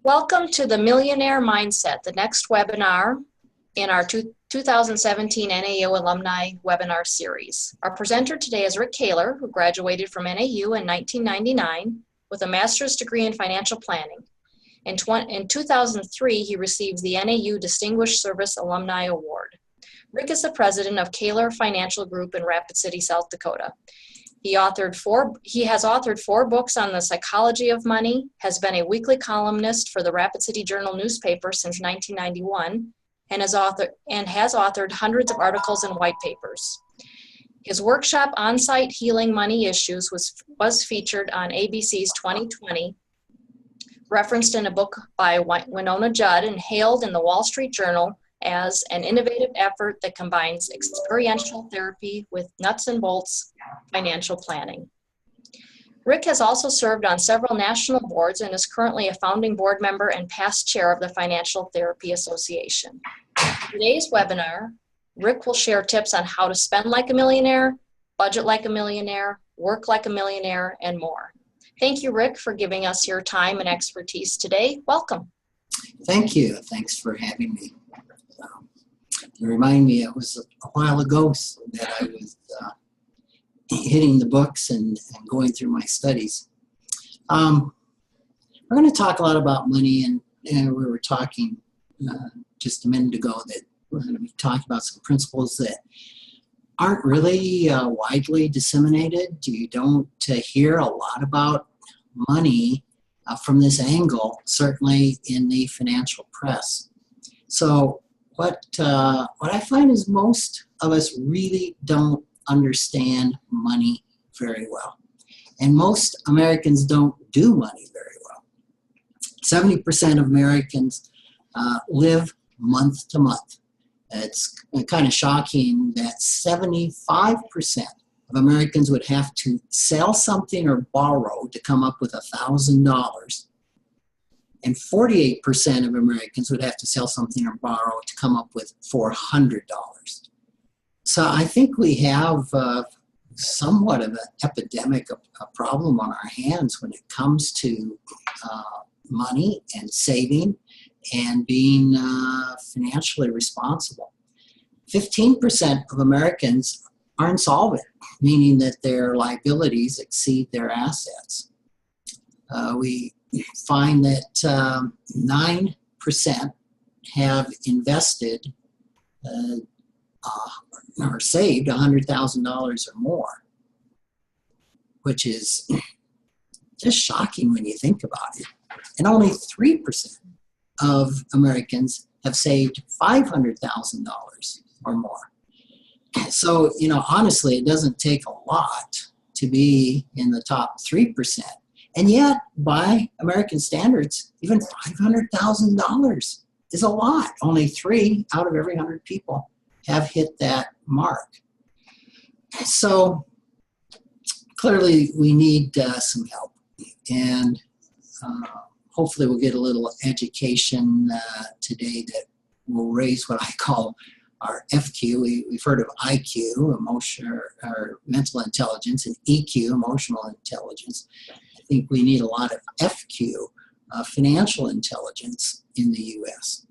Welcome to the Millionaire Mindset, the next webinar in our 2017 NAU Alumni webinar series. Our presenter today is Rick Kahler, who graduated from NAU in 1999 with a master's degree in financial planning. In 2003, he received the NAU Distinguished Service Alumni Award. Rick is the president of Kahler Financial Group in Rapid City, South Dakota. He has authored 4 books on the psychology of money, has been a weekly columnist for the Rapid City Journal newspaper since 1991, and has authored hundreds of articles and white papers. His workshop, On-Site Healing Money Issues, was featured on ABC's 2020, referenced in a book by Winona Judd, and hailed in the Wall Street Journal as an innovative effort that combines experiential therapy with nuts and bolts financial planning. Rick has also served on several national boards and is currently a founding board member and past chair of the Financial Therapy Association. In today's webinar, Rick will share tips on how to spend like a millionaire, budget like a millionaire, work like a millionaire, and more. Thank you, Rick, for giving us your time and expertise today. Welcome. Thank you. Thanks for having me. You remind me, it was a while ago that I was hitting the books and going through my studies. We're going to talk a lot about money, and we were talking just a minute ago that we're going to be talking about some principles that aren't really widely disseminated. You don't hear a lot about money from this angle, certainly in the financial press. So what I find is most of us really don't understand money very well. And most Americans don't do money very well. 70% of Americans live month to month. It's kind of shocking that 75% of Americans would have to sell something or borrow to come up with $1,000. And 48% of Americans would have to sell something or borrow to come up with $400. So I think we have somewhat of an epidemic, a problem on our hands when it comes to money and saving and being financially responsible. 15% of Americans are insolvent, meaning that their liabilities exceed their assets. We find that 9% have invested or saved $100,000 or more, which is just shocking when you think about it. And only 3% of Americans have saved $500,000 or more. So, honestly, it doesn't take a lot to be in the top 3%. And yet, by American standards, even $500,000 is a lot. Only 3 out of every 100 people have hit that mark. So, clearly, we need some help. And hopefully, we'll get a little education today that will raise what I call our FQ. We've heard of IQ, emotion or mental intelligence, and EQ, emotional intelligence. I think we need a lot of FQ, financial intelligence in the U.S.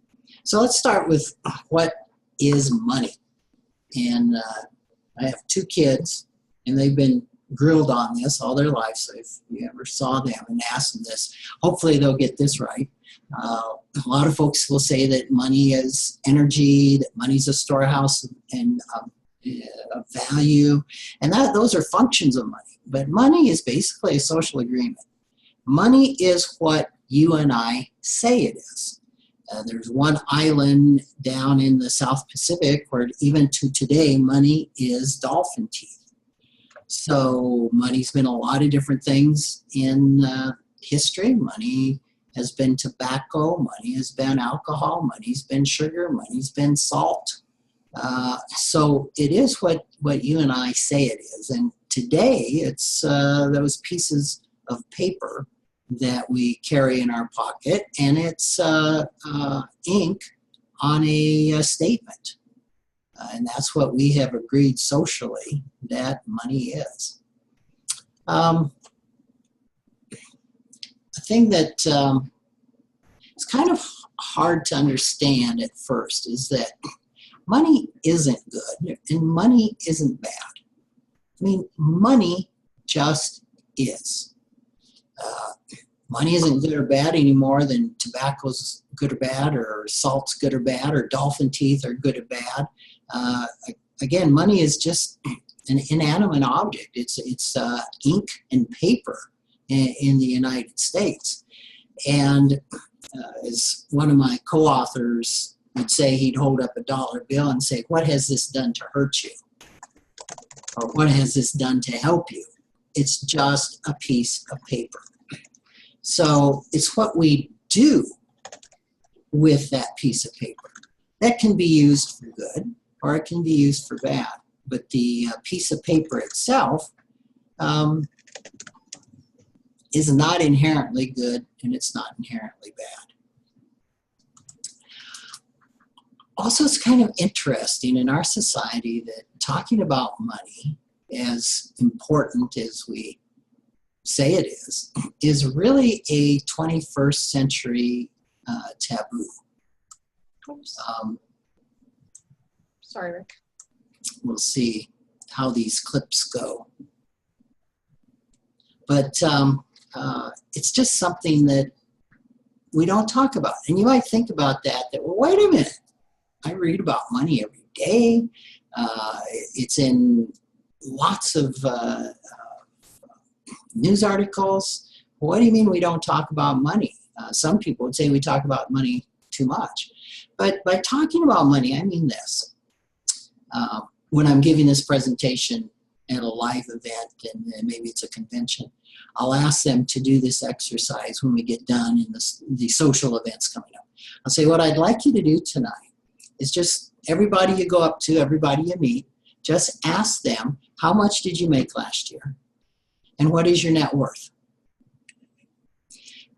So let's start with what is money. And I have 2 kids, and they've been grilled on this all their life. So if you ever saw them and asked them this, hopefully they'll get this right. A lot of folks will say that money is energy, that money is a storehouse and value, and those are functions of money. But money is basically a social agreement. Money is what you and I say it is. There's one island down in the South Pacific where even to today, money is dolphin teeth. So money's been a lot of different things in history. Money has been tobacco, money has been alcohol, money's been sugar, money's been salt. So it is what you and I say it is. And today it's those pieces of paper that we carry in our pocket, and it's ink on a statement. And that's what we have agreed socially that money is. A thing that it's kind of hard to understand at first is that money isn't good and money isn't bad. I mean, money just is. Money isn't good or bad any more than tobacco's good or bad, or salt's good or bad, or dolphin teeth are good or bad. Again, money is just an inanimate object. It's ink and paper in the United States. And as one of my co-authors would say, he'd hold up a dollar bill and say, what has this done to hurt you? Or what has this done to help you? It's just a piece of paper. So it's what we do with that piece of paper. That can be used for good or it can be used for bad. But the piece of paper itself is not inherently good and it's not inherently bad. Also, it's kind of interesting in our society that talking about money, as important as we say it is really a 21st century taboo. Sorry, Rick. We'll see how these clips go. But it's just something that we don't talk about. And you might think about that, well, wait a minute. I read about money every day. It's in lots of news articles. What do you mean we don't talk about money? Some people would say we talk about money too much. But by talking about money, I mean this. When I'm giving this presentation at a live event, and maybe it's a convention, I'll ask them to do this exercise when we get done in the social events coming up. I'll say, what I'd like you to do tonight is just everybody you go up to, everybody you meet, just ask them, how much did you make last year? And what is your net worth?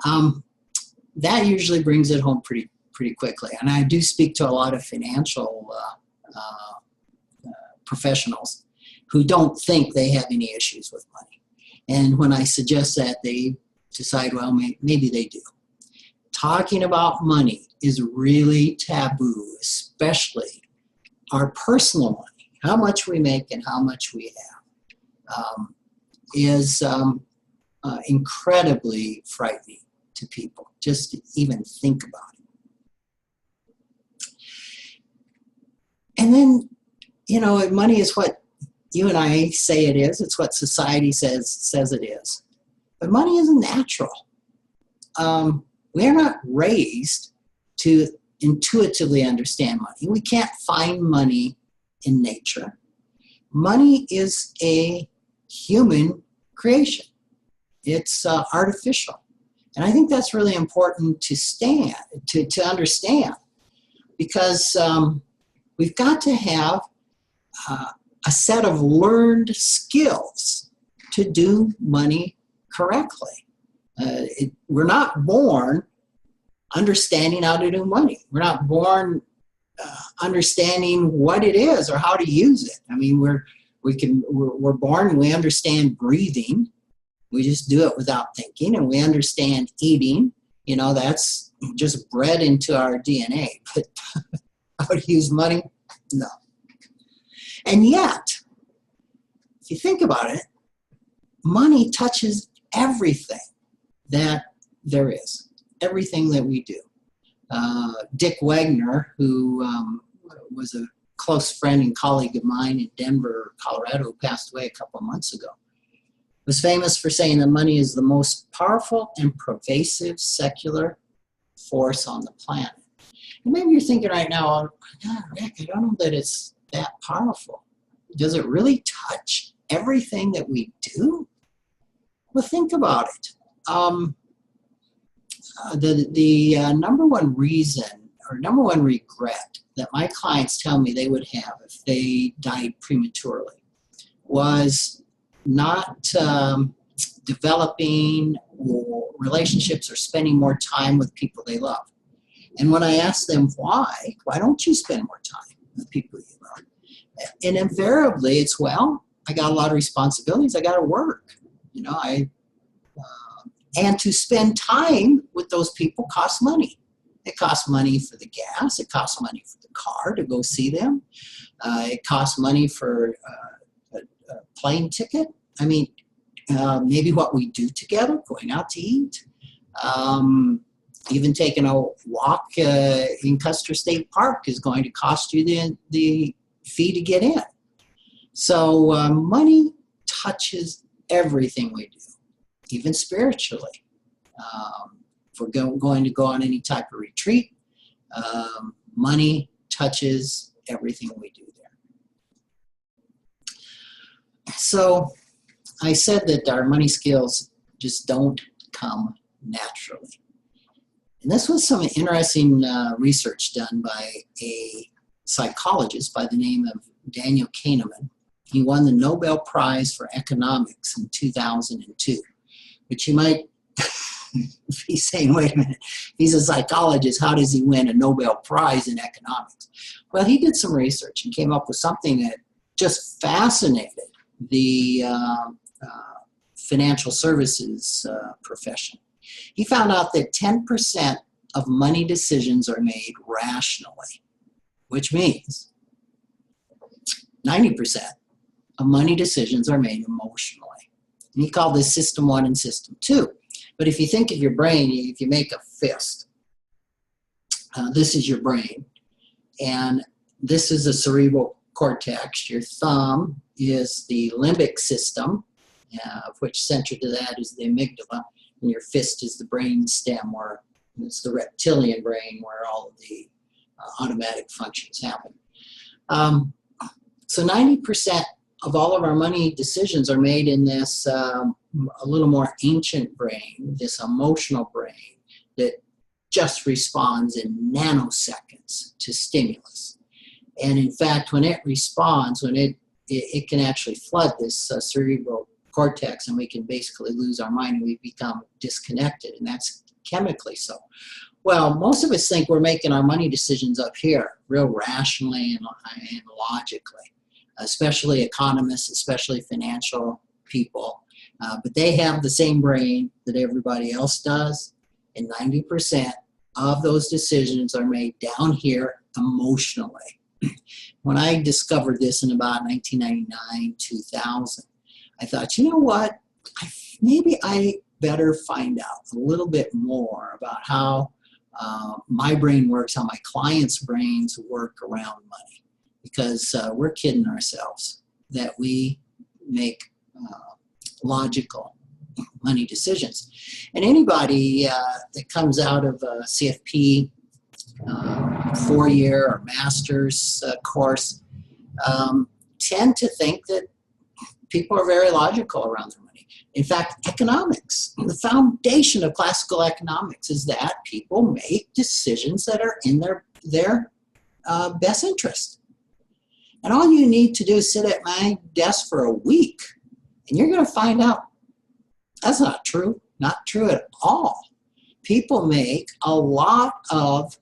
That usually brings it home pretty quickly. And I do speak to a lot of financial professionals who don't think they have any issues with money. And when I suggest that, they decide, well, maybe they do. Talking about money is really taboo, especially our personal money, how much we make and how much we have, is incredibly frightening to people, just to even think about it. And then, money is what you and I say it is. It's what society says it is. But money isn't natural. We are not raised to intuitively understand money. We can't find money in nature. Money is a human creation. It's artificial. And I think that's really important to understand, because we've got to have a set of learned skills to do money correctly. We're not born understanding how to do money. We're not born understanding what it is or how to use it. I mean, we're born and we understand breathing. We just do it without thinking, and we understand eating. That's just bred into our DNA. But how to use money? No. And yet, if you think about it, money touches everything that there is, everything that we do. Dick Wagner, who was a close friend and colleague of mine in Denver, Colorado, who passed away a couple of months ago, was famous for saying that money is the most powerful and pervasive secular force on the planet. And maybe you're thinking right now, oh, God, Rick, I don't know that it's that powerful. Does it really touch everything that we do? Well, think about it. The number one reason or number one regret that my clients tell me they would have if they died prematurely was not developing relationships or spending more time with people they love. And when I ask them why don't you spend more time with people you love? And invariably it's, well, I got a lot of responsibilities. I got to work. And to spend time with those people costs money. It costs money for the gas. It costs money for the car to go see them. It costs money for a plane ticket. I mean, maybe what we do together, going out to eat, even taking a walk in Custer State Park is going to cost you the fee to get in. So money touches everything we do, even spiritually. If we're going to go on any type of retreat, money touches everything we do there. So I said that our money skills just don't come naturally. And this was some interesting research done by a psychologist by the name of Daniel Kahneman. He won the Nobel Prize for Economics in 2002, which you might be saying, wait a minute, he's a psychologist, how does he win a Nobel Prize in economics? Well, he did some research and came up with something that just fascinated the financial services profession. He found out that 10% of money decisions are made rationally, which means 90% of money decisions are made emotionally. And he called this System 1 and System 2. But if you think of your brain, if you make a fist, this is your brain, and this is the cerebral cortex. Your thumb is the limbic system, of which center to that is the amygdala, and your fist is the brain stem, where it's the reptilian brain where all of the automatic functions happen. So 90% of all of our money decisions are made in this a little more ancient brain, this emotional brain that just responds in nanoseconds to stimulus. And in fact, when it responds, when it can actually flood this cerebral cortex, and we can basically lose our mind and we become disconnected, and that's chemically so. Well, most of us think we're making our money decisions up here real rationally and logically, especially economists, especially financial people. But they have the same brain that everybody else does, and 90% of those decisions are made down here emotionally. When I discovered this in about 1999, 2000, I thought, you know what, maybe I better find out a little bit more about how my brain works, how my clients' brains work around money. Because we're kidding ourselves that we make logical money decisions. And anybody that comes out of a CFP 4-year or master's course tend to think that people are very logical around their money. In fact, economics, the foundation of classical economics is that people make decisions that are in their best interest. And all you need to do is sit at my desk for a week, and you're going to find out that's not true at all. People make a lot of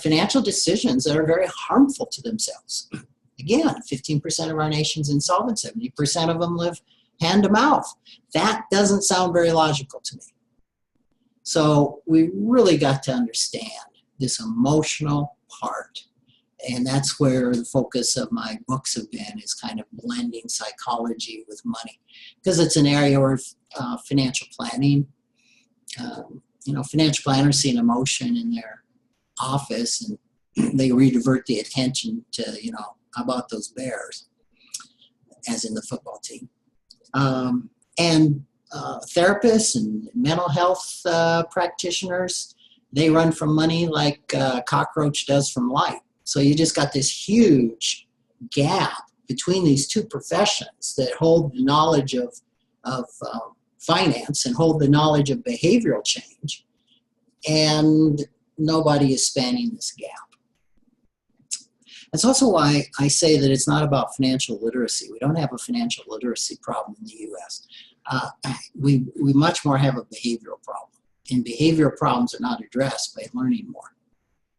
financial decisions that are very harmful to themselves. Again, 15% of our nation's insolvent, 70% of them live hand to mouth. That doesn't sound very logical to me. So we really got to understand this emotional part. And that's where the focus of my books have been, is kind of blending psychology with money. Because it's an area where financial planning, financial planners see an emotion in their office and they redivert the attention to, how about those Bears, as in the football team. And therapists and mental health practitioners, they run from money like a cockroach does from light. So you just got this huge gap between these two professions that hold the knowledge of finance and hold the knowledge of behavioral change, and nobody is spanning this gap. That's also why I say that it's not about financial literacy. We don't have a financial literacy problem in the U.S. We much more have a behavioral problem, and behavioral problems are not addressed by learning more.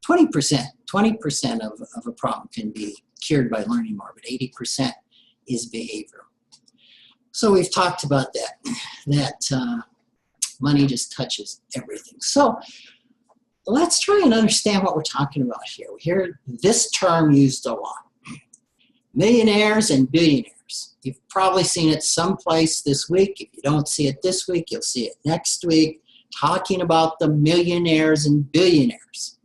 20% of a problem can be cured by learning more, but 80% is behavioral. So we've talked about that money just touches everything. So let's try and understand what we're talking about here. We hear this term used a lot. Millionaires and billionaires. You've probably seen it someplace this week. If you don't see it this week, you'll see it next week, talking about the millionaires and billionaires.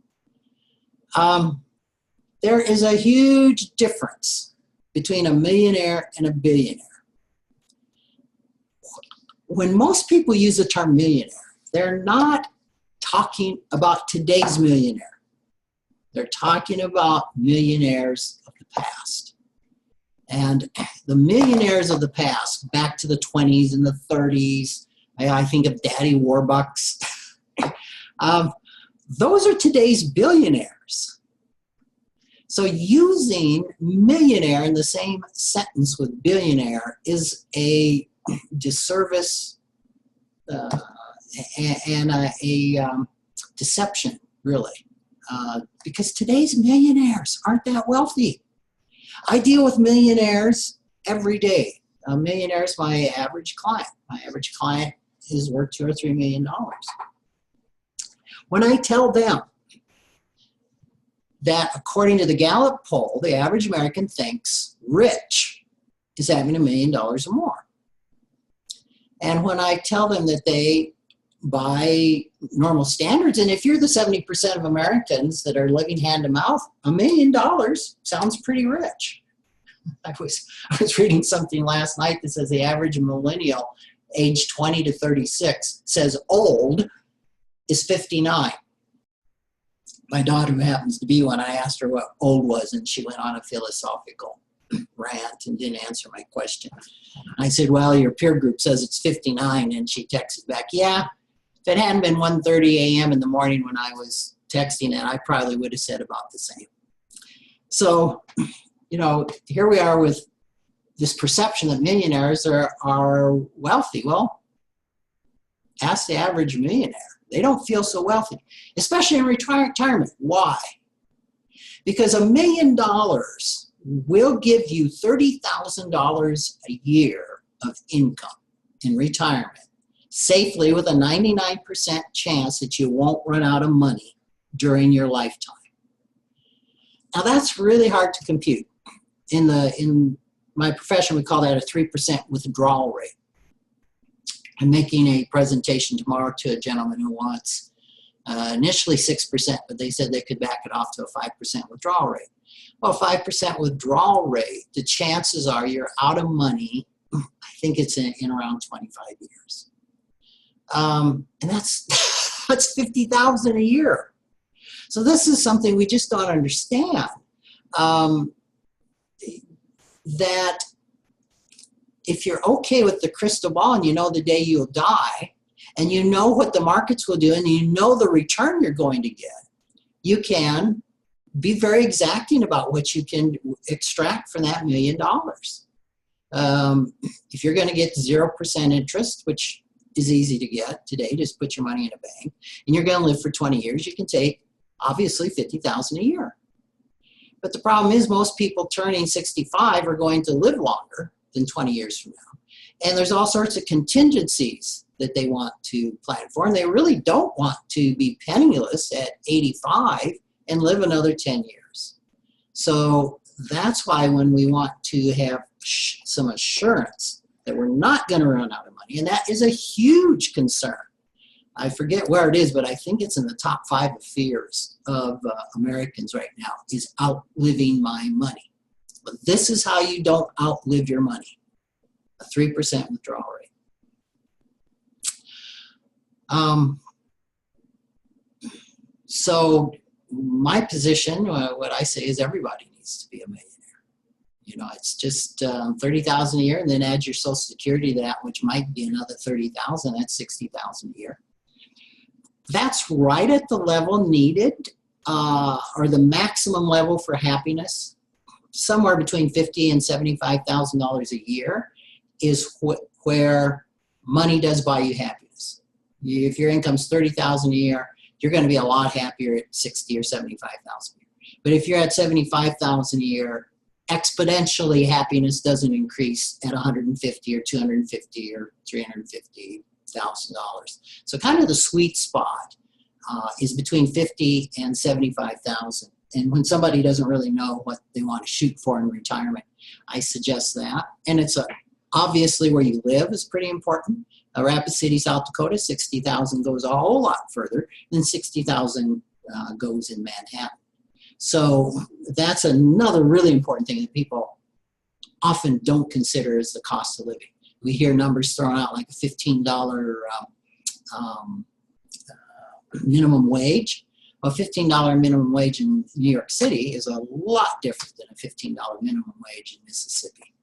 There is a huge difference between a millionaire and a billionaire. When most people use the term millionaire, they're not talking about today's millionaire. They're talking about millionaires of the past. And the millionaires of the past, back to the 20s and the 30s, I think of Daddy Warbucks. Those are today's billionaires. So using millionaire in the same sentence with billionaire is a disservice and a deception, really. Because today's millionaires aren't that wealthy. I deal with millionaires every day. A millionaire is my average client. My average client is worth $2 or $3 million. When I tell them that according to the Gallup poll, the average American thinks rich is having $1 million or more. And when I tell them that they, by normal standards, and if you're the 70% of Americans that are living hand to mouth, $1 million sounds pretty rich. I was reading something last night that says the average millennial, age 20 to 36, says old is 59. My daughter, who happens to be one, I asked her what old was, and she went on a philosophical rant and didn't answer my question. I said, well, your peer group says it's 59, and she texted back, yeah, if it hadn't been 1:30 a.m. in the morning when I was texting it, I probably would have said about the same. So, you know, here we are with this perception that millionaires are wealthy. Well, ask the average millionaire. They don't feel so wealthy, especially in retirement. Why? Because $1 million will give you $30,000 a year of income in retirement, safely, with a 99% chance that you won't run out of money during your lifetime. Now that's really hard to compute. In my profession, we call that a 3% withdrawal rate. I'm making a presentation tomorrow to a gentleman who wants initially 6%, but they said they could back it off to a 5% withdrawal rate. Well, 5% withdrawal rate, the chances are you're out of money, I think it's in around 25 years. And that's $50,000 a year. So this is something we just don't understand. That if you're okay with the crystal ball and you know the day you'll die, and you know what the markets will do, and you know the return you're going to get, you can be very exacting about what you can extract from that $1 million. If you're going to get 0% interest, which is easy to get today, just put your money in a bank, and you're going to live for 20 years, you can take, obviously, $50,000 a year. But the problem is most people turning 65 are going to live longer than 20 years from now. And there's all sorts of contingencies that they want to plan for, and they really don't want to be penniless at 85 and live another 10 years. So that's why when we want to have some assurance that we're not going to run out of money, and that is a huge concern. I forget where it is, but I think it's in the top 5 of fears of Americans right now, is outliving my money. But this is how you don't outlive your money, a 3% withdrawal rate. So my position, what I say is everybody needs to be a millionaire. You know, it's just $30,000 a year, and then add your Social Security to that, which might be another $30,000. That's $60,000 a year. That's right at the level needed, or the maximum level for happiness. Somewhere between $50,000 and $75,000 a year is where money does buy you happiness. If your income's $30,000 a year, you're going to be a lot happier at $60,000 or $75,000 a year. But if you're at $75,000 a year, exponentially happiness doesn't increase at $150,000 or $250,000 or $350,000. So kind of the sweet spot is between 50 and 75,000. And when somebody doesn't really know what they want to shoot for in retirement, I suggest that. And it's obviously where you live is pretty important. Rapid City, South Dakota, 60,000 goes a whole lot further than 60,000 goes in Manhattan. So that's another really important thing that people often don't consider is the cost of living. We hear numbers thrown out like a $15 minimum wage. A $15 minimum wage in New York City is a lot different than a $15 minimum wage in Mississippi.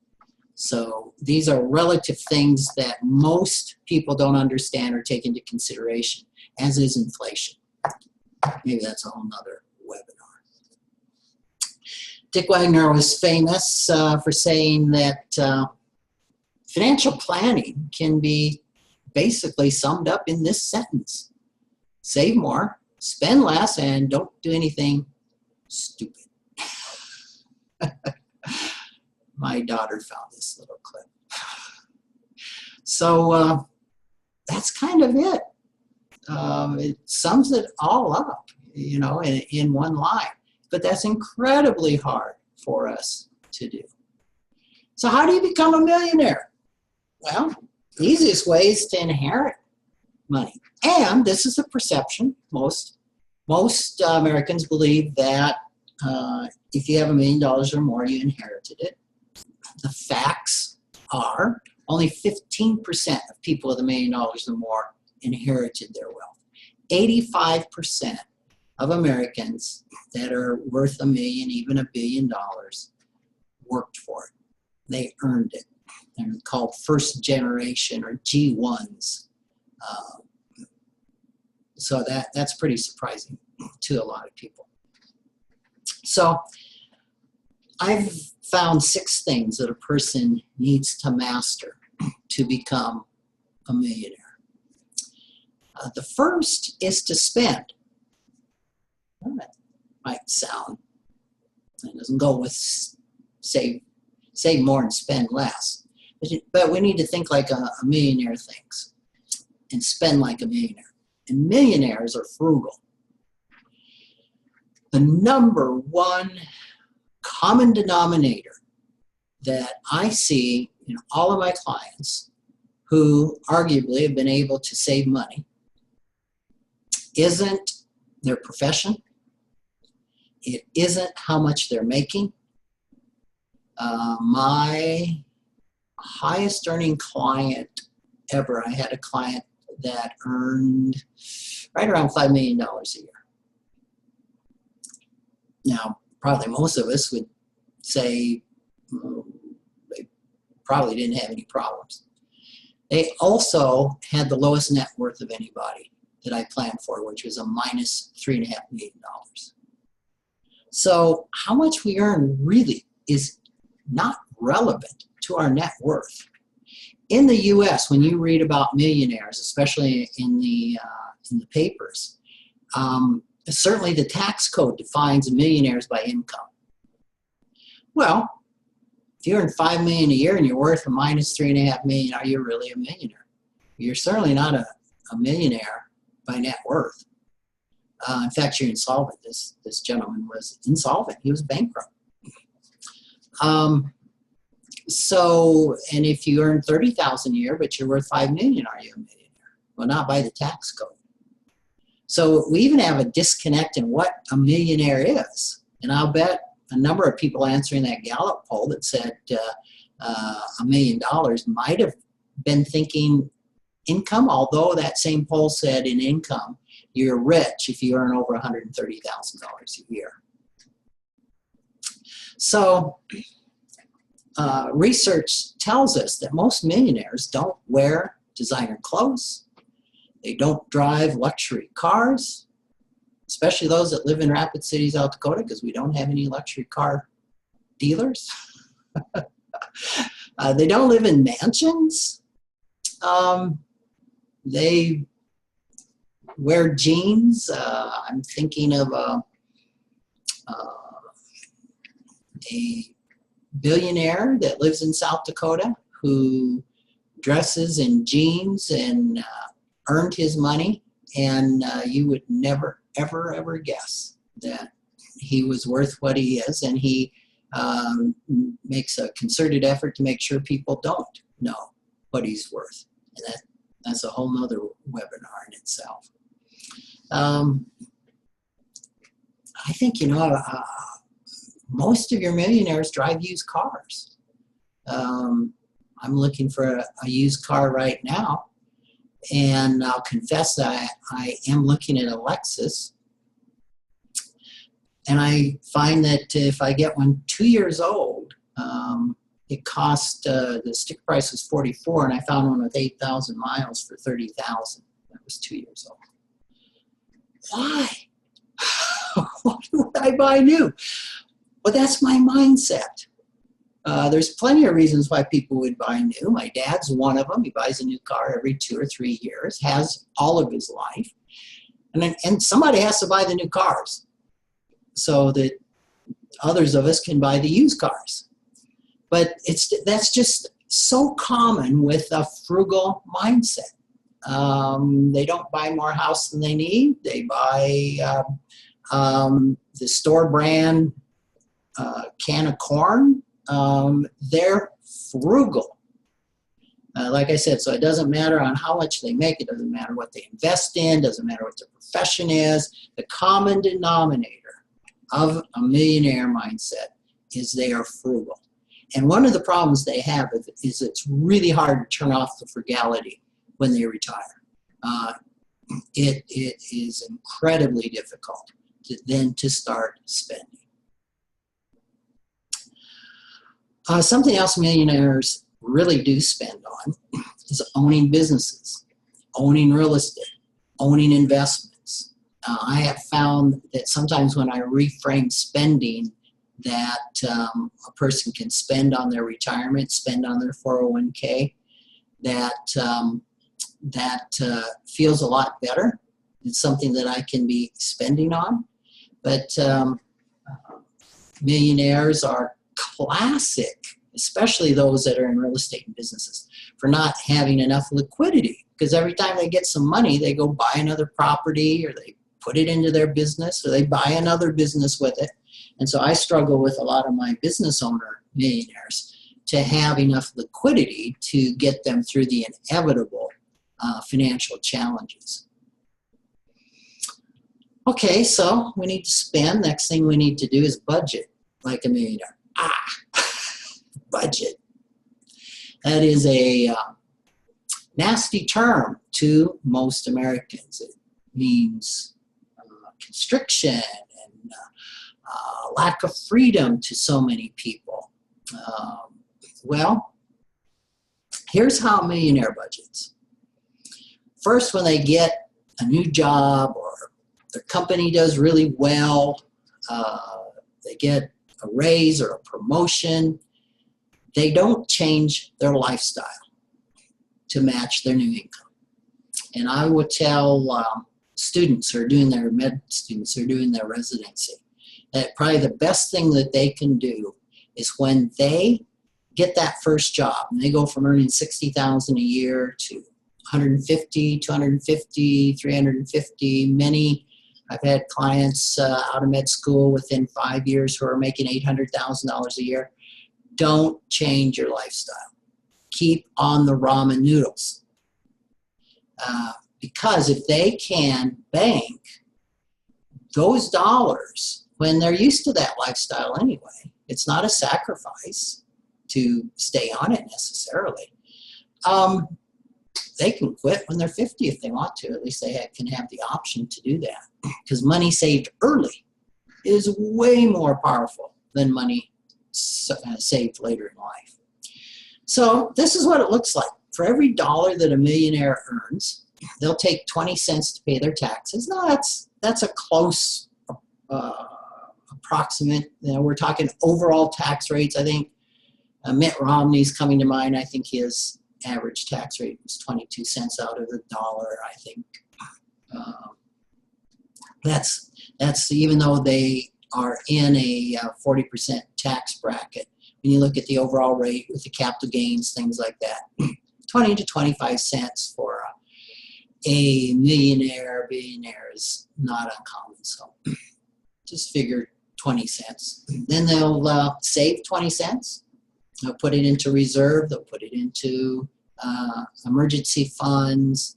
So these are relative things that most people don't understand or take into consideration, as is inflation. Maybe that's a whole nother webinar. Dick Wagner was famous for saying that financial planning can be basically summed up in this sentence: save more, spend less, and don't do anything stupid. My daughter found this little clip. So that's kind of it. It sums it all up, you know, in one line. But that's incredibly hard for us to do. So how do you become a millionaire? Well, the easiest way is to inherit money. And this is a perception. Most Americans believe that if you have $1 million or more, you inherited it. The facts are only 15% of people with $1 million or more inherited their wealth. 85% of Americans that are worth $1 million, even $1 billion, worked for it. They earned it. They're called first generation or G1s. So that's pretty surprising to a lot of people. So I've found 6 things that a person needs to master to become a millionaire. The first is to spend. Well, that might sound, it doesn't go with save more and spend less. But we need to think like a millionaire thinks and spend like a millionaire. And millionaires are frugal. The number one common denominator that I see in all of my clients who arguably have been able to save money isn't their profession. It isn't how much they're making. My highest earning client ever, I had a client that earned right around $5 million a year. Now, probably most of us would say they probably didn't have any problems. They also had the lowest net worth of anybody that I planned for, which was a minus $3.5 million. So how much we earn really is not relevant to our net worth. In the U.S., when you read about millionaires, especially in the papers, certainly the tax code defines millionaires by income. Well, if you earn $5 million a year and you're worth a minus $3.5 million, are you really a millionaire? You're certainly not a millionaire by net worth. In fact, you're insolvent. This gentleman was insolvent. He was bankrupt. So, and if you earn $30,000 a year, but you're worth $5 million, are you a millionaire? Well, not by the tax code. So we even have a disconnect in what a millionaire is. And I'll bet a number of people answering that Gallup poll that said $1 million might have been thinking income, although that same poll said in income, you're rich if you earn over $130,000 a year. So research tells us that most millionaires don't wear designer clothes. They don't drive luxury cars, especially those that live in Rapid City, South Dakota, because we don't have any luxury car dealers. They don't live in mansions. They wear jeans. I'm thinking of a billionaire that lives in South Dakota who dresses in jeans and earned his money And you would never, ever, ever guess that he was worth what he is, and he makes a concerted effort to make sure people don't know what he's worth. And that's a whole nother webinar in itself. I think, most of your millionaires drive used cars. I'm looking for a used car right now, and I'll confess that I am looking at a Lexus. And I find that if I get one 2 years old, it cost, the sticker price was $44,000, and I found one with 8,000 miles for $30,000. That was 2 years old. Why? Why would I buy new? Well, that's my mindset. There's plenty of reasons why people would buy new. My dad's one of them. He buys a new car every 2 or 3 years, has all of his life. And somebody has to buy the new cars so that others of us can buy the used cars. But that's just so common with a frugal mindset. They don't buy more house than they need. They buy the store brand can of corn. They're frugal. Like I said, so it doesn't matter on how much they make. It doesn't matter what they invest in. Doesn't matter what their profession is. The common denominator of a millionaire mindset is they are frugal. And one of the problems they have is it's really hard to turn off the frugality when they retire. It is incredibly difficult to start spending. Something else millionaires really do spend on is owning businesses, owning real estate, owning investments. I have found that sometimes when I reframe spending, that a person can spend on their retirement, spend on their 401k, that feels a lot better. It's something that I can be spending on. But millionaires are classic, especially those that are in real estate and businesses, for not having enough liquidity. Because every time they get some money, they go buy another property, or they put it into their business, or they buy another business with it. And so I struggle with a lot of my business owner millionaires to have enough liquidity to get them through the inevitable financial challenges. Okay, so we need to spend. Next thing we need to do is budget like a millionaire. Budget. That is a nasty term to most Americans. It means constriction and lack of freedom to so many people. Well, here's how a millionaire budgets. First, when they get a new job or their company does really well, they get a raise or a promotion, they don't change their lifestyle to match their new income. And I would tell students who are doing their med students who are doing their residency that probably the best thing that they can do is when they get that first job and they go from earning $60,000 a year to 150, 250, 350. Many, I've had clients out of med school within 5 years who are making $800,000 a year. Don't change your lifestyle. Keep on the ramen noodles. Because if they can bank those dollars when they're used to that lifestyle anyway, it's not a sacrifice to stay on it necessarily. They can quit when they're 50 if they want to. At least they can have the option to do that. Because money saved early is way more powerful than money saved later in life. So this is what it looks like. For every dollar that a millionaire earns, they'll take 20 cents to pay their taxes. Now that's a close approximate. We're talking overall tax rates. I think Mitt Romney's coming to mind. I think his average tax rate was 22 cents out of the dollar. I think that's even though they are in a 40% tax bracket. When you look at the overall rate with the capital gains, things like that, 20 to 25 cents for a millionaire, billionaire is not uncommon. So just figure 20 cents. Then they'll save 20 cents. They'll put it into reserve. They'll put it into emergency funds.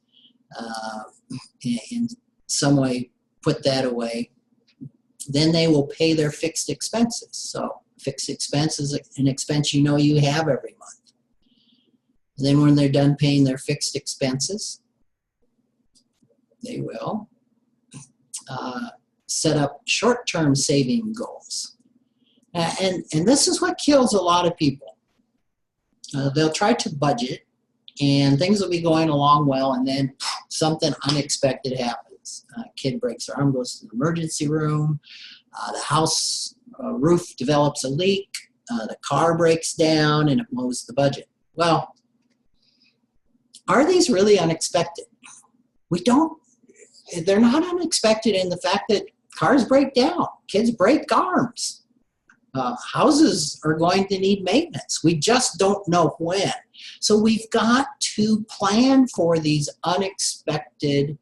In some way, put that away. Then they will pay their fixed expenses. So fixed expense is an expense you know you have every month. And then when they're done paying their fixed expenses, they will set up short-term saving goals. And this is what kills a lot of people. They'll try to budget, and things will be going along well, and then something unexpected happens. Kid breaks their arm, goes to the emergency room. The house roof develops a leak. The car breaks down, and it blows the budget. Well, are these really unexpected? They're not unexpected in the fact that cars break down, kids break arms. Houses are going to need maintenance. We just don't know when. So we've got to plan for these unexpected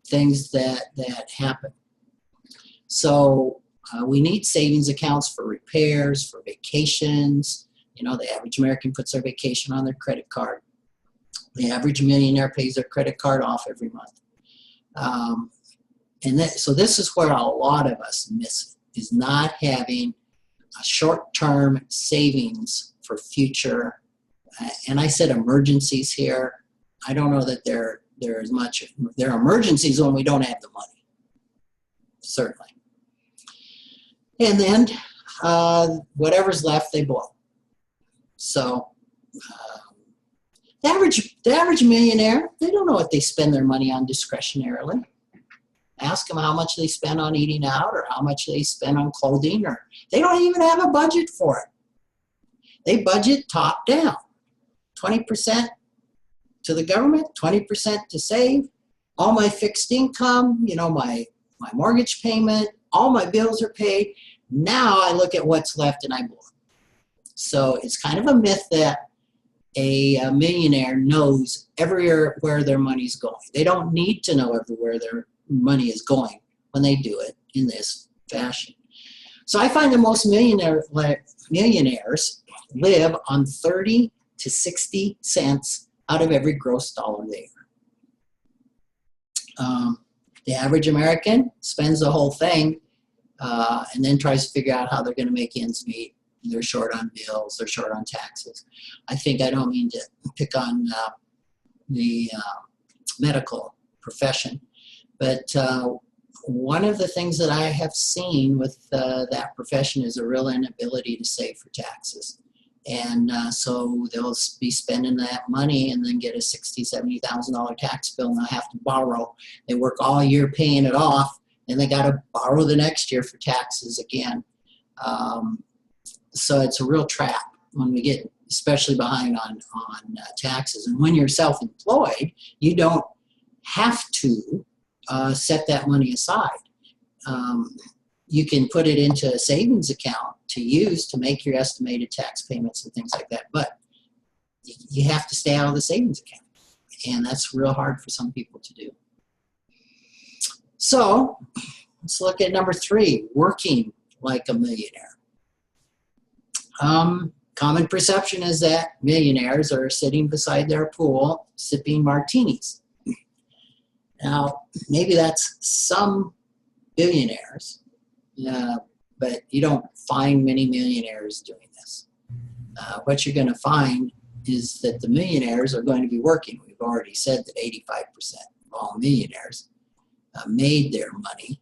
things that happen. So we need savings accounts for repairs, for vacations. You know, the average American puts their vacation on their credit card. The average millionaire pays their credit card off every month. So this is where a lot of us miss it, is not having a short-term savings for future. And I said emergencies here. I don't know that there is much. There are emergencies when we don't have the money, certainly. And then whatever's left, they blow. So the average millionaire, they don't know what they spend their money on discretionarily. Ask them how much they spend on eating out or how much they spend on clothing, or they don't even have a budget for it. They budget top down. 20% to the government, 20% to save. All my fixed income, you know, my mortgage payment, all my bills are paid. Now I look at what's left and I blow it. So it's kind of a myth that a millionaire knows everywhere where their money's going. They don't need to know everywhere their money is going when they do it in this fashion. So I find that most millionaires live on 30 to 60 cents out of every gross dollar they earn. The average American spends the whole thing and then tries to figure out how they're going to make ends meet. They're short on bills, they're short on taxes. I don't mean to pick on the medical profession, but one of the things that I have seen with that profession is a real inability to save for taxes. And so they'll be spending that money and then get a $60,000, $70,000 tax bill and they'll have to borrow. They work all year paying it off, and they got to borrow the next year for taxes again. So it's a real trap when we get especially behind on taxes. And when you're self-employed, you don't have to set that money aside. You can put it into a savings account to use to make your estimated tax payments and things like that. But you have to stay out of the savings account. And that's real hard for some people to do. So let's look at number 3, working like a millionaire. Common perception is that millionaires are sitting beside their pool sipping martinis. Now, maybe that's some billionaires, but you don't find many millionaires doing this. What you're going to find is that the millionaires are going to be working. We've already said that 85% of all millionaires made their money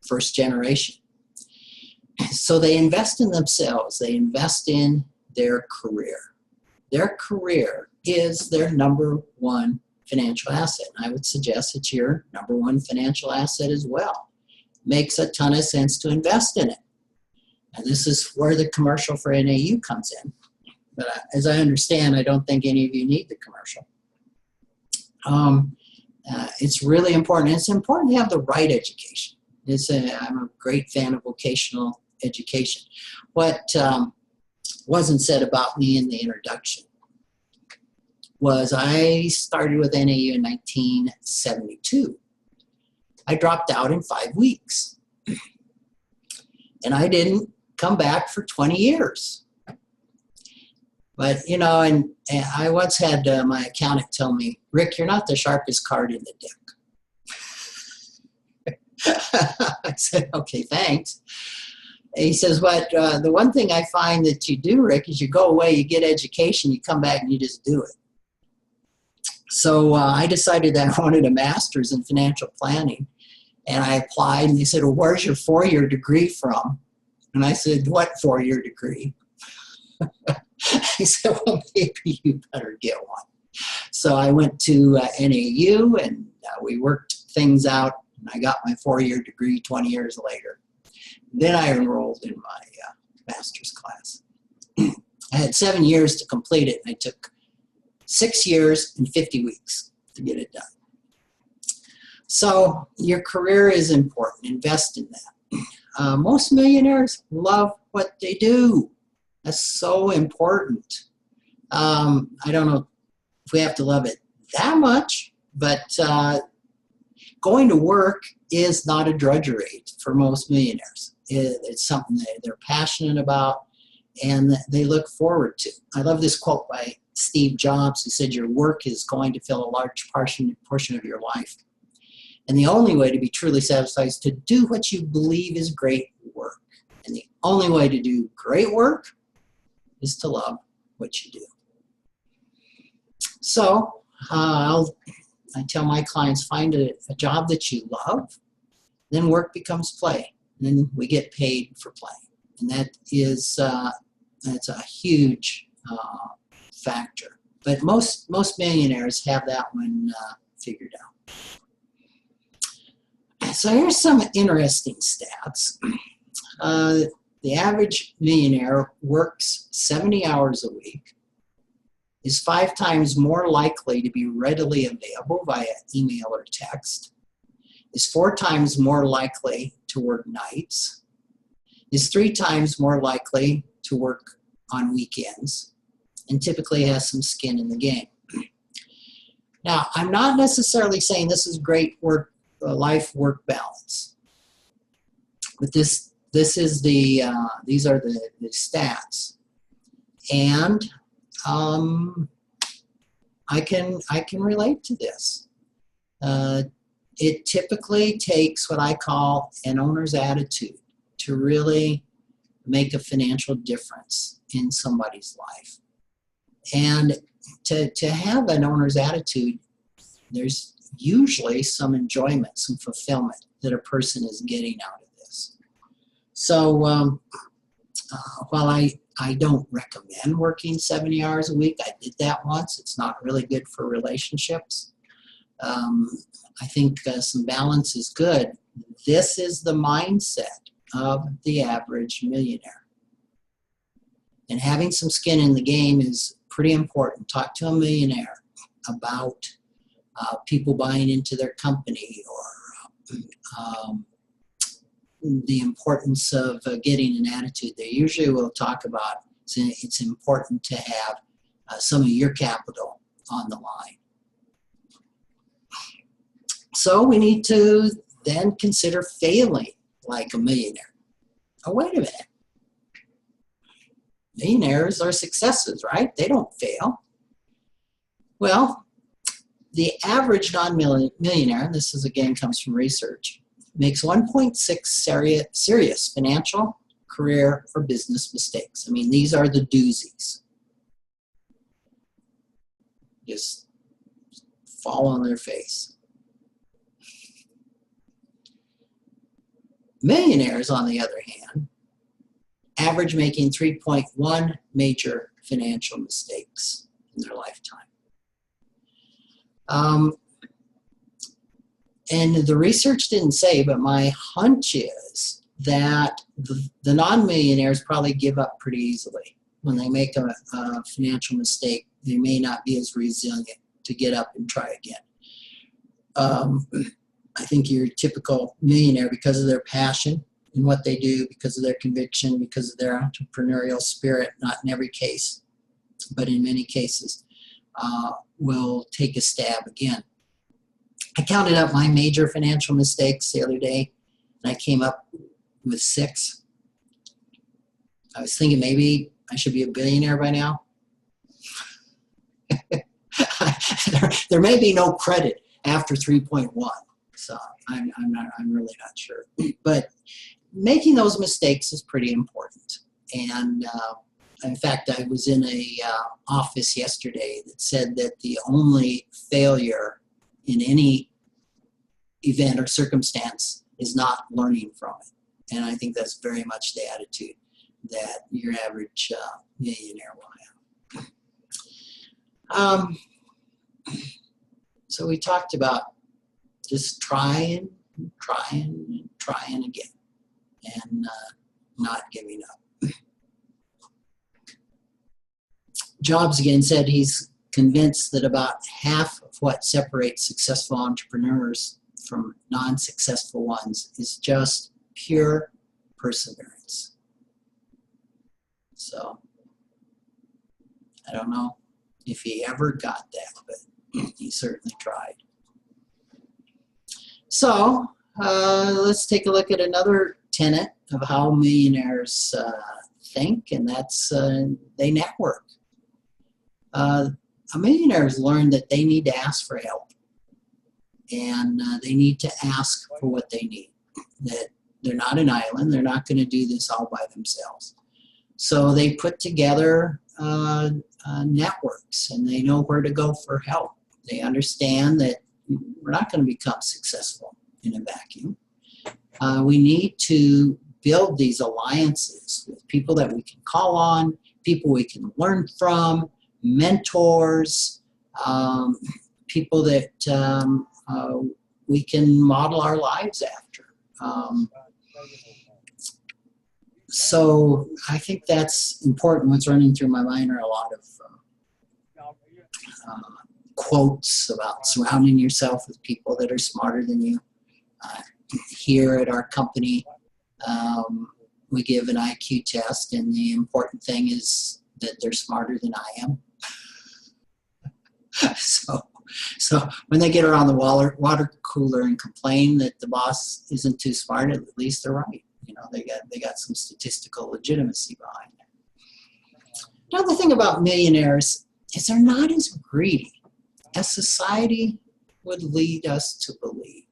first generation. So they invest in themselves. They invest in their career. Their career is their number one financial asset. And I would suggest it's your number one financial asset as well. Makes a ton of sense to invest in it. And this is where the commercial for NAU comes in. But as I understand, I don't think any of you need the commercial. It's really important. It's important to have the right education. I'm a great fan of vocational education. What wasn't said about me in the introduction was I started with NAU in 1972. I dropped out in 5 weeks. And I didn't come back for 20 years. But, you know, and I once had my accountant tell me, Rick, you're not the sharpest card in the deck. I said, okay, thanks. And he says, but the one thing I find that you do, Rick, is you go away, you get education, you come back and you just do it. So I decided that I wanted a master's in financial planning. And I applied, and they said, well, where's your 4-year degree from? And I said, what 4-year degree? He said, well, maybe you better get one. So I went to NAU, and we worked things out, and I got my 4-year degree 20 years later. Then I enrolled in my master's class. I had 7 years to complete it, and I took 6 years and 50 weeks to get it done. So your career is important. Invest in that. Most millionaires love what they do. That's so important. I don't know if we have to love it that much, but going to work is not a drudgery for most millionaires. It's something that they're passionate about and that they look forward to. I love this quote by Steve Jobs, who said, your work is going to fill a large portion of your life. And the only way to be truly satisfied is to do what you believe is great work. And the only way to do great work is to love what you do. So I tell my clients, find a job that you love, then work becomes play. And then we get paid for play. And that is that's a huge factor. But most millionaires have that one figured out. So here's some interesting stats. The average millionaire works 70 hours a week, is 5 times more likely to be readily available via email or text, is 4 times more likely to work nights, is 3 times more likely to work on weekends, and typically has some skin in the game. Now, I'm not necessarily saying this is great work, life-work balance, but this is the these are the stats, and I can relate to this. It typically takes what I call an owner's attitude to really make a financial difference in somebody's life. And to have an owner's attitude, there's usually some enjoyment, some fulfillment that a person is getting out of this. So while I don't recommend working 70 hours a week, I did that once. It's not really good for relationships. I think some balance is good. This is the mindset of the average millionaire. And having some skin in the game is pretty important. Talk to a millionaire about people buying into their company, or the importance of getting an attitude. They usually will talk about it's important to have some of your capital on the line. So we need to then consider failing like a millionaire. Oh, wait a minute. Millionaires are successes, right? They don't fail. Well, the average non-millionaire, and this is again comes from research, makes 1.6 serious financial, career, or business mistakes. I mean, these are the doozies. Just fall on their face. Millionaires, on the other hand, average making 3.1 major financial mistakes in their lifetime. And the research didn't say, but my hunch is that the non-millionaires probably give up pretty easily. When they make a financial mistake, they may not be as resilient to get up and try again. I think your typical millionaire, because of their passion in what they do, because of their conviction, because of their entrepreneurial spirit, not in every case, but in many cases, will take a stab again. I counted up my major financial mistakes the other day, and I came up with 6. I was thinking maybe I should be a billionaire by now. there may be no credit after 3.1, so I'm really not sure. But making those mistakes is pretty important. And in fact, I was in a office yesterday that said that the only failure in any event or circumstance is not learning from it. And I think that's very much the attitude that your average millionaire will have. So we talked about just trying again and not giving up. Jobs again said he's convinced that about half of what separates successful entrepreneurs from non-successful ones is just pure perseverance. So I don't know if he ever got that, but he certainly tried. So let's take a look at another tenet of how millionaires think, and that's they network. Millionaires learn that they need to ask for help, and they need to ask for what they need. That they're not an island. They're not going to do this all by themselves. So they put together networks, and they know where to go for help. They understand that we're not going to become successful in a vacuum. We need to build these alliances with people that we can call on, people we can learn from, mentors, people that we can model our lives after. So I think that's important. What's running through my mind are a lot of quotes about surrounding yourself with people that are smarter than you. Here at our company, we give an IQ test, and the important thing is that they're smarter than I am. So when they get around the water cooler and complain that the boss isn't too smart, at least they're right. You know, they got some statistical legitimacy behind it. Another thing about millionaires is they're not as greedy as society would lead us to believe.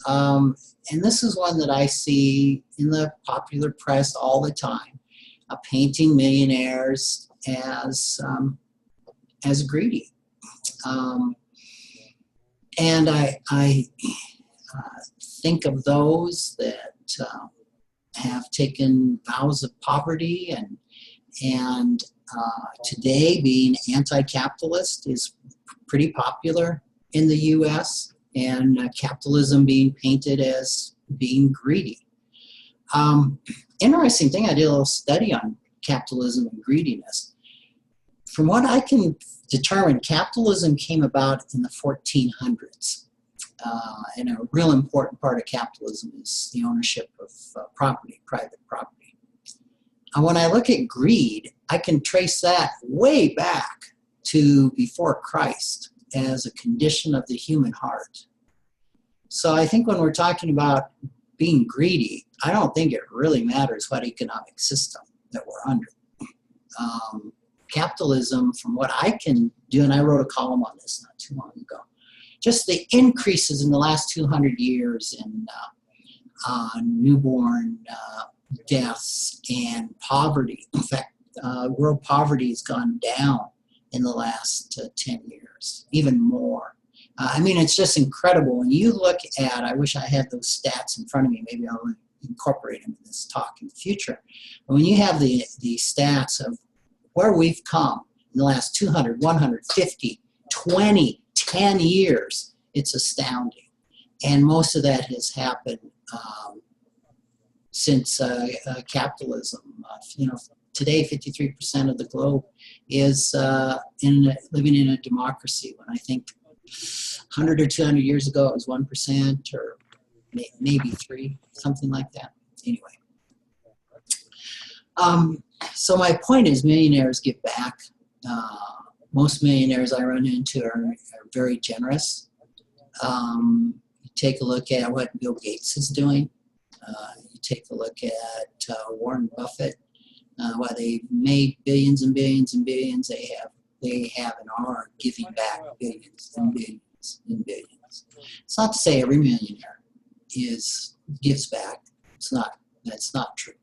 And this is one that I see in the popular press all the time, painting millionaires as greedy. And I think of those that have taken vows of poverty, and today being anti-capitalist is pretty popular in the U.S., and capitalism being painted as being greedy. Interesting thing, I did a little study on capitalism and greediness. From what I can determine, capitalism came about in the 1400s. And a real important part of capitalism is the ownership of property, private property. And when I look at greed, I can trace that way back to before Christ as a condition of the human heart. So I think when we're talking about being greedy, I don't think it really matters what economic system that we're under. Capitalism, from what I can do, and I wrote a column on this not too long ago, just the increases in the last 200 years in newborn deaths and poverty. In fact, world poverty has gone down in the last 10 years, even more. I mean, it's just incredible. When you look at, I wish I had those stats in front of me, maybe I'll incorporate them in this talk in the future. But when you have the stats of where we've come in the last 200, 150, 20, 10 years, it's astounding. And most of that has happened since capitalism. Today 53% of the globe is living in a democracy, when I think 100 or 200 years ago it was 1% or maybe 3%, something like that. Anyway. So my point is, millionaires give back most millionaires I run into are very generous. You take a look at what Bill Gates is doing. You take a look at Warren Buffett. While they've made billions and billions and billions, they have and are giving back billions and billions and billions. It's not to say every millionaire gives back. That's not true.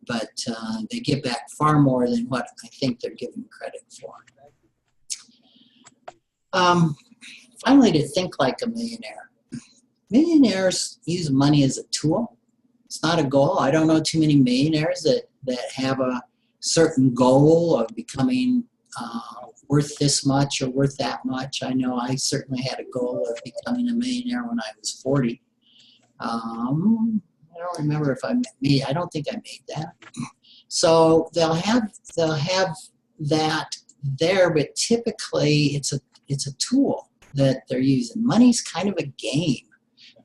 But they give back far more than what I think they're given credit for. Finally, to think like a millionaire. Millionaires use money as a tool. It's not a goal. I don't know too many millionaires that have a certain goal of becoming worth this much or worth that much. I know I certainly had a goal of becoming a millionaire when I was 40. I don't remember if I don't think I made that. So they'll have that there, but typically it's a tool that they're using. Money's kind of a game.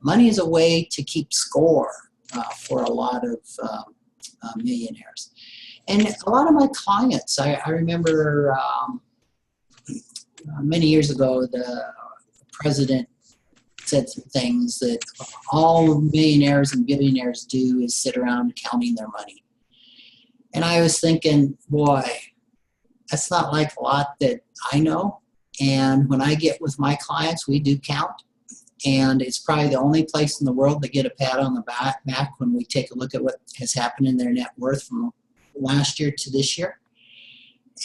Money is a way to keep score for a lot of millionaires. And a lot of my clients, I remember many years ago, the president said some things that all millionaires and billionaires do is sit around counting their money. And I was thinking, boy, that's not like a lot that I know. And when I get with my clients, we do count. And it's probably the only place in the world to get a pat on the back when we take a look at what has happened in their net worth from last year to this year.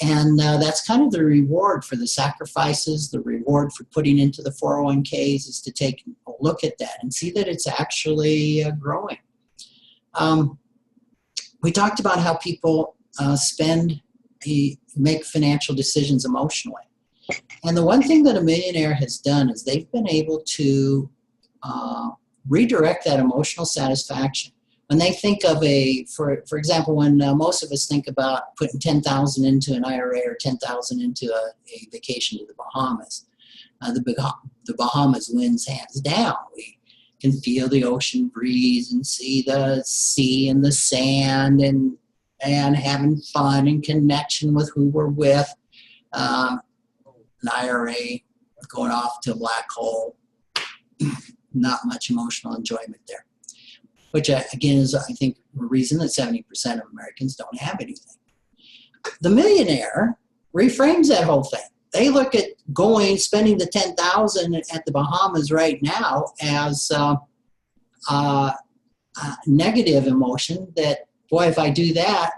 And that's kind of the reward for the sacrifices, the reward for putting into the 401ks is to take a look at that and see that it's actually growing. We talked about how people make financial decisions emotionally. And the one thing that a millionaire has done is they've been able to redirect that emotional satisfaction. When they think of for example, when most of us think about putting $10,000 into an IRA or $10,000 into a vacation to the Bahamas, the Bahamas wins hands down. We can feel the ocean breeze and see the sea and the sand and having fun and connection with who we're with. An IRA going off to a black hole, not much emotional enjoyment there. Which again is, I think, a reason that 70% of Americans don't have anything. The millionaire reframes that whole thing. They look at spending the $10,000 at the Bahamas right now as a negative emotion that, boy, if I do that,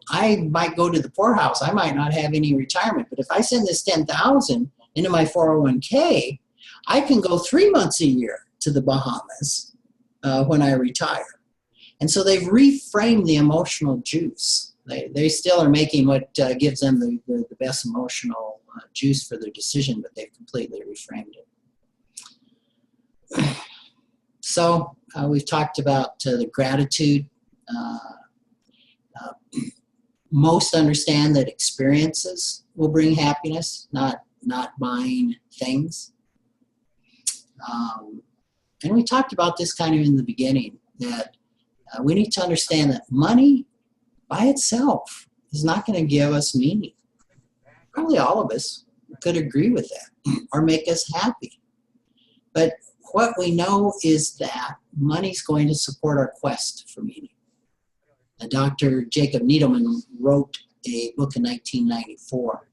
I might go to the poorhouse. I might not have any retirement. But if I send this $10,000 into my 401k, I can go 3 months a year to the Bahamas when I retire. And so they've reframed the emotional juice. They still are making what gives them the best emotional juice for their decision, but they've completely reframed it. So we've talked about the gratitude. Most understand that experiences will bring happiness, not buying things. And we talked about this kind of in the beginning, that we need to understand that money by itself is not going to give us meaning. Probably all of us could agree with that or make us happy. But what we know is that money's going to support our quest for meaning. Dr. Jacob Needleman wrote a book in 1994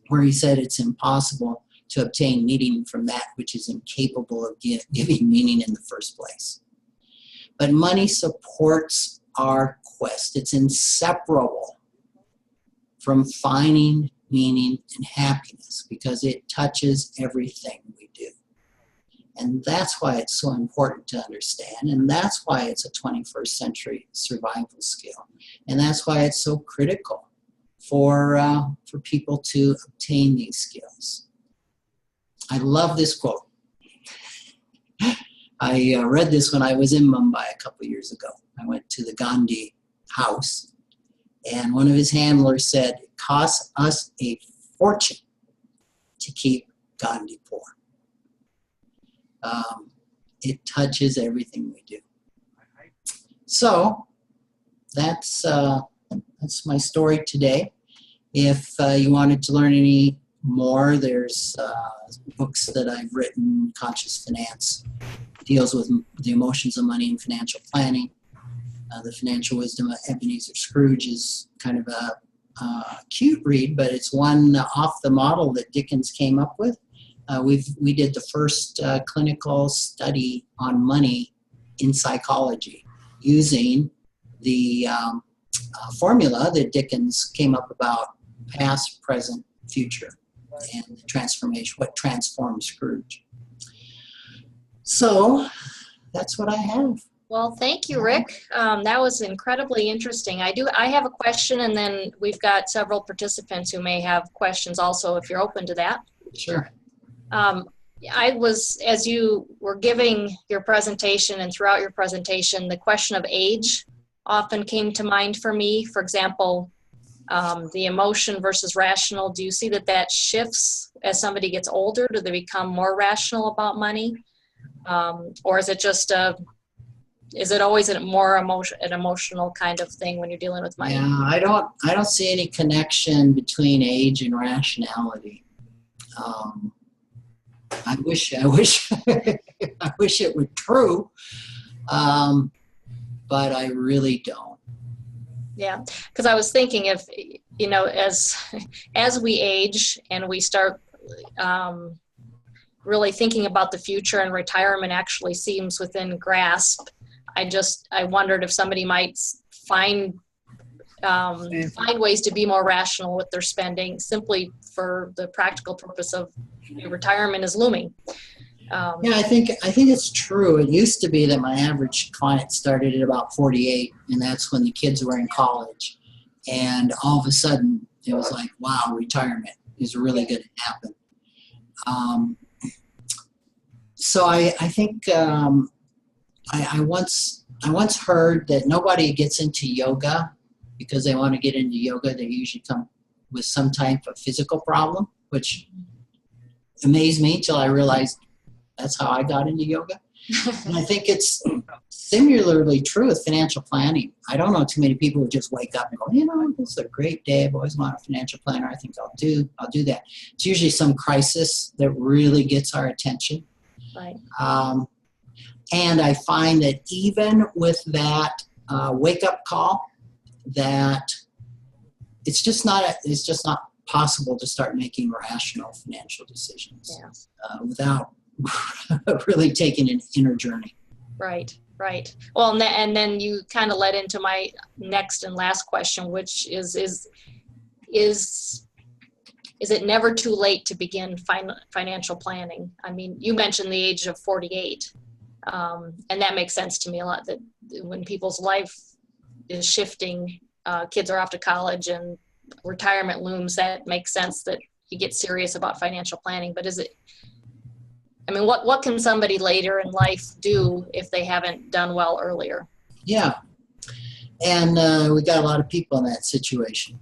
where he said it's impossible to obtain meaning from that which is incapable of giving meaning in the first place. But money supports our quest. It's inseparable from finding meaning and happiness because it touches everything we do. And that's why it's so important to understand, and that's why it's a 21st century survival skill. And that's why it's so critical for people to obtain these skills. I love this quote. I read this when I was in Mumbai a couple years ago. I went to the Gandhi house, and one of his handlers said, "It costs us a fortune to keep Gandhi poor." It touches everything we do. So that's my story today. If you wanted to learn any more, there's books that I've written. Conscious Finance deals with the emotions of money and financial planning. The Financial Wisdom of Ebenezer Scrooge is kind of a cute read, but it's one off the model that Dickens came up with. We did the first clinical study on money in psychology using the formula that Dickens came up about: past, present, future, and the transformation, what transforms Scrooge. So that's what I have. Well, thank you, Rick. That was incredibly interesting. I have a question, and then we've got several participants who may have questions also, if you're open to that. Sure. As you were giving your presentation and throughout your presentation, the question of age often came to mind for me. For example, the emotion versus rational. Do you see that shifts as somebody gets older? Do they become more rational about money? Or is it just is it always an emotional kind of thing when you're dealing with money? Yeah, I don't see any connection between age and rationality. I wish I wish it were true, but I really don't. Yeah, because I was thinking, if as we age and we start really thinking about the future, and retirement actually seems within grasp, I wondered if somebody might find ways to be more rational with their spending, simply for the practical purpose of retirement is looming. Yeah, I think it's true. It used to be that my average client started at about 48, and that's when the kids were in college. And all of a sudden, it was like, wow, retirement is really going to happen. So I think I once heard that nobody gets into yoga because they want to get into yoga. They usually come with some type of physical problem, which amazed me till I realized that's how I got into yoga. And I think it's similarly true with financial planning. I don't know too many people who just wake up and go, this is a great day. I've always wanted a financial planner. I think I'll do that. It's usually some crisis that really gets our attention. Right. And I find that even with that wake-up call, that it's just not possible to start making rational financial decisions without really taking an inner journey. Right. Well, and then you kind of led into my next and last question, which is it never too late to begin financial planning? I mean, you mentioned the age of 48, and that makes sense to me a lot, that when people's life is shifting, kids are off to college and retirement looms, that makes sense that you get serious about financial planning. But what can somebody later in life do if they haven't done well earlier? Yeah. And we got a lot of people in that situation.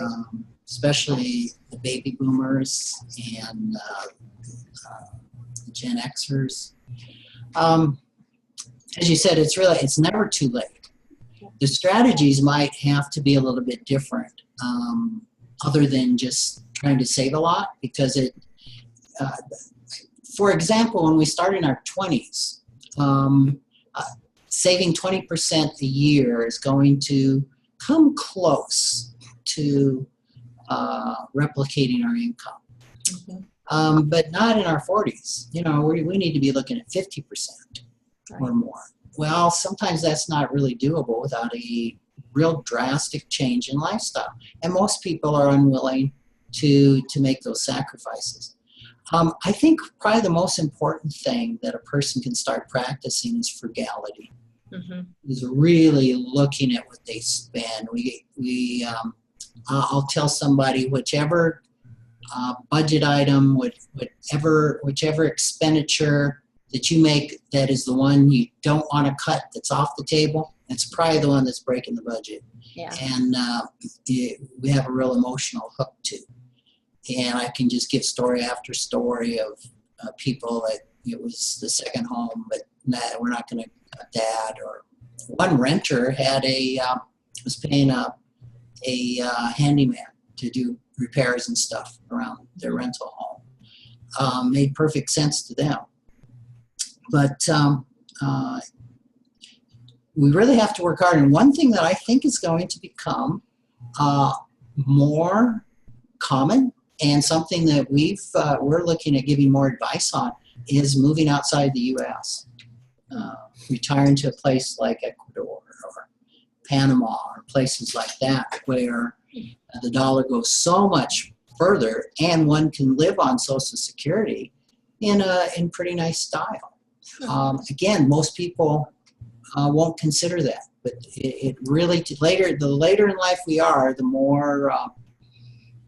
Right. Especially the baby boomers and Gen Xers. As you said, it's never too late. The strategies might have to be a little bit different, other than just trying to save a lot, because for example, when we start in our 20s, saving 20% a year is going to come close to replicating our income. Mm-hmm. But not in our 40s. We need to be looking at 50% or more. Well, sometimes that's not really doable without a real drastic change in lifestyle. And most people are unwilling to make those sacrifices. I think probably the most important thing that a person can start practicing is frugality. Mm-hmm. Is really looking at what they spend. I'll tell somebody whichever budget item, whichever expenditure that you make that is the one you don't want to cut, that's off the table, it's probably the one that's breaking the budget. Yeah. And we have a real emotional hook to. And I can just give story after story of people that it was the second home, but we're not going to cut that. Or one renter had was paying a handyman to do repairs and stuff around their rental home. Made perfect sense to them. But we really have to work hard. And one thing that I think is going to become more common, and something that we're looking at giving more advice on, is moving outside the U.S. Retiring to a place like Ecuador or Panama or places like that, where the dollar goes so much further and one can live on Social Security in pretty nice style. Again, most people won't consider that, but it really, the later in life we are, the more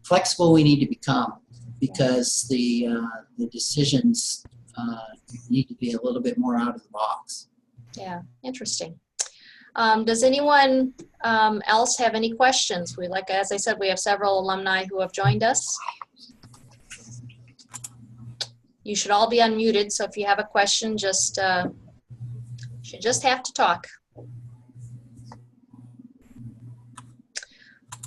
flexible we need to become, because the decisions need to be a little bit more out of the box. Yeah, interesting. Does anyone else have any questions? As I said, we have several alumni who have joined us. You should all be unmuted, so if you have a question, you should just have to talk.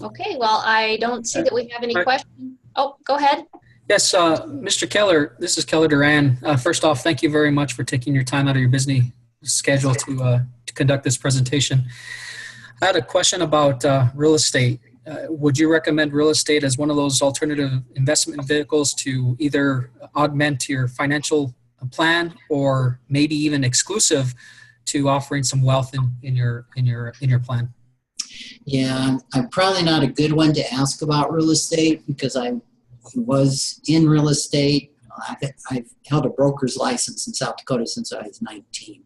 Okay, well, I don't see that we have any questions. Oh, go ahead. Yes, Mr. Keller, this is Keller Duran. First off, thank you very much for taking your time out of your busy schedule to conduct this presentation. I had a question about real estate. Would you recommend real estate as one of those alternative investment vehicles to either augment your financial plan, or maybe even exclusive to offering some wealth in your plan? Yeah, I'm probably not a good one to ask about real estate, because I was in real estate. I've held a broker's license in South Dakota since I was 19.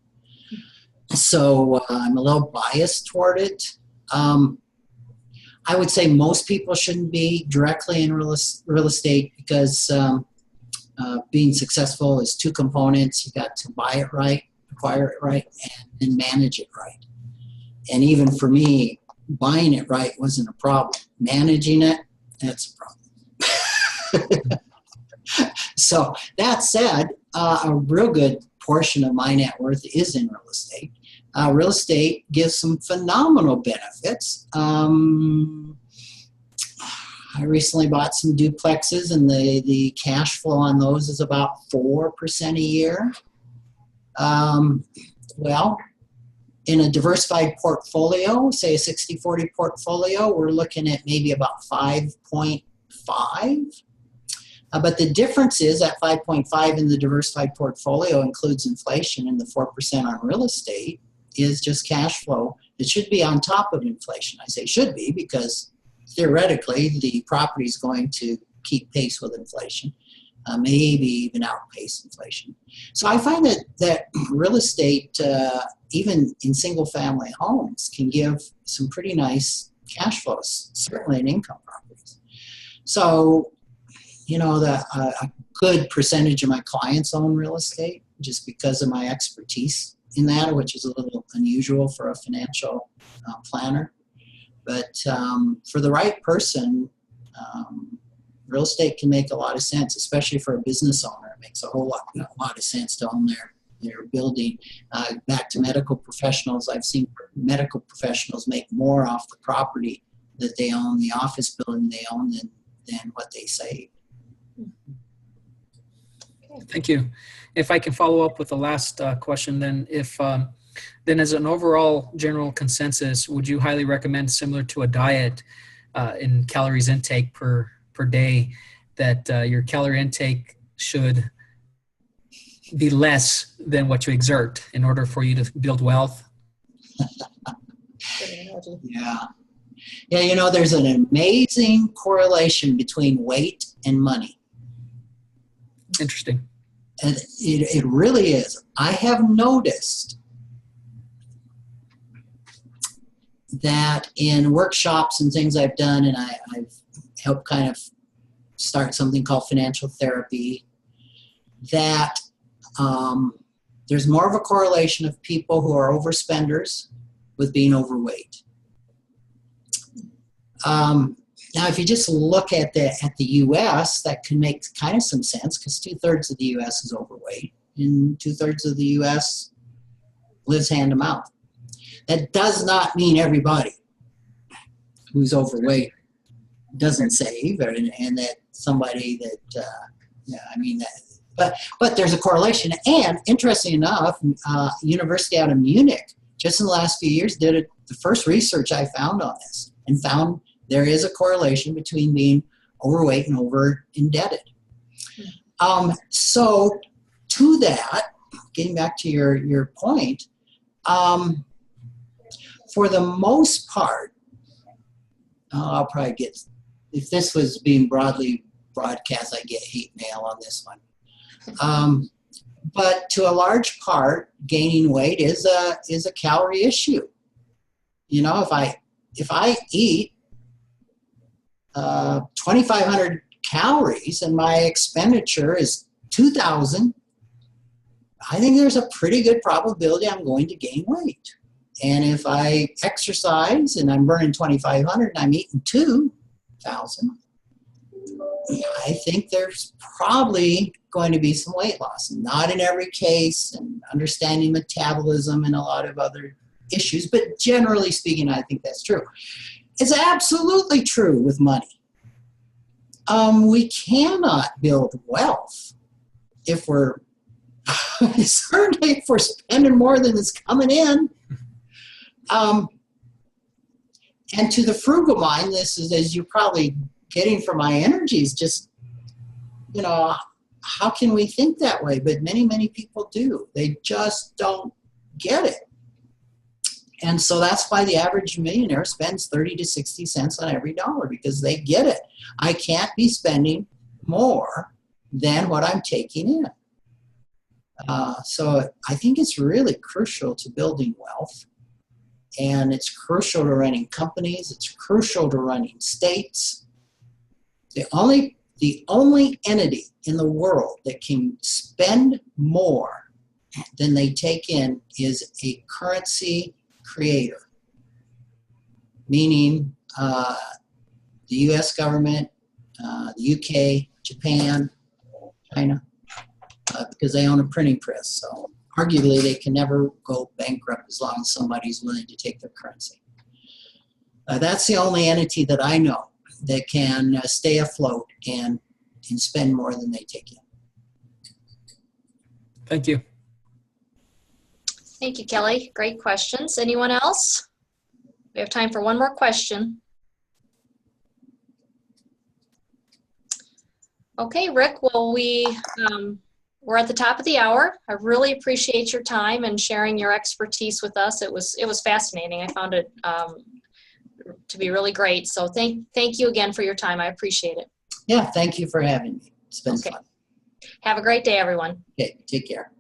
So I'm a little biased toward it. I would say most people shouldn't be directly in real estate, because being successful is two components. You got to buy it right, acquire it right, and manage it right. And even for me, buying it right wasn't a problem. Managing it, that's a problem. So that said, a real good portion of my net worth is in real estate. Real estate gives some phenomenal benefits. I recently bought some duplexes, and the cash flow on those is about 4% a year. Well, in a diversified portfolio, say a 60-40 portfolio, we're looking at maybe about 5.5. But the difference is that 5.5 in the diversified portfolio includes inflation, and the 4% on real estate is just cash flow. It should be on top of inflation. I say should be, because theoretically the property is going to keep pace with inflation, maybe even outpace inflation. So I find that real estate, even in single-family homes, can give some pretty nice cash flows, certainly in income properties. So, a good percentage of my clients own real estate, just because of my expertise in that, which is a little unusual for a financial planner. But for the right person, real estate can make a lot of sense, especially for a business owner. It makes a lot of sense to own their building. Back to medical professionals, I've seen medical professionals make more off the property that they own, the office building they own, than what they save. Thank you. If I can follow up with the last question, then then as an overall general consensus, would you highly recommend, similar to a diet in calories intake per day, that your calorie intake should be less than what you exert in order for you to build wealth? Yeah, there's an amazing correlation between weight and money. Interesting. And it really is. I have noticed that in workshops and things I've done, and I've helped kind of start something called financial therapy, that there's more of a correlation of people who are overspenders with being overweight. Now, if you just look at the U.S., that can make kind of some sense, because 2/3 of the U.S. is overweight, and 2/3 of the U.S. lives hand to mouth. That does not mean everybody who's overweight doesn't save, and that somebody that, but there's a correlation. And interesting enough, University out of Munich, just in the last few years, did the first research I found on this, and found there is a correlation between being overweight and over indebted. So to that, getting back to your point, for the most part, I'll probably get, if this was being broadly broadcast, I get hate mail on this one. But to a large part, gaining weight is a calorie issue. You know, if I eat 2,500 calories and my expenditure is 2,000, I think there's a pretty good probability I'm going to gain weight. And if I exercise and I'm burning 2,500 and I'm eating 2,000, I think there's probably going to be some weight loss. Not in every case, and understanding metabolism and a lot of other issues, but generally speaking, I think that's true. It's absolutely true with money. We cannot build wealth if we're certainly if we're spending more than is coming in. And to the frugal mind, this is, as you're probably getting from my energies, just, you know, how can we think that way? But many, many people do. They just don't get it. And so that's why the average millionaire spends 30 to 60 cents on every dollar, because they get it. I can't be spending more than what I'm taking in. So I think it's really crucial to building wealth. And it's crucial to running companies. It's crucial to running states. The only entity in the world that can spend more than they take in is a currency creator, meaning the U.S. government, the UK, Japan, China, because they own a printing press. So arguably, they can never go bankrupt as long as somebody's willing to take their currency. That's the only entity that I know that can stay afloat and spend more than they take in. Thank you. Thank you, Kelly. Great questions. Anyone else? We have time for one more question. Okay, Rick, well, we're at the top of the hour. I really appreciate your time and sharing your expertise with us. It was fascinating. I found it to be really great. So thank you again for your time. I appreciate it. Yeah, thank you for having me. It's been fun. Have a great day, everyone. Okay, take care.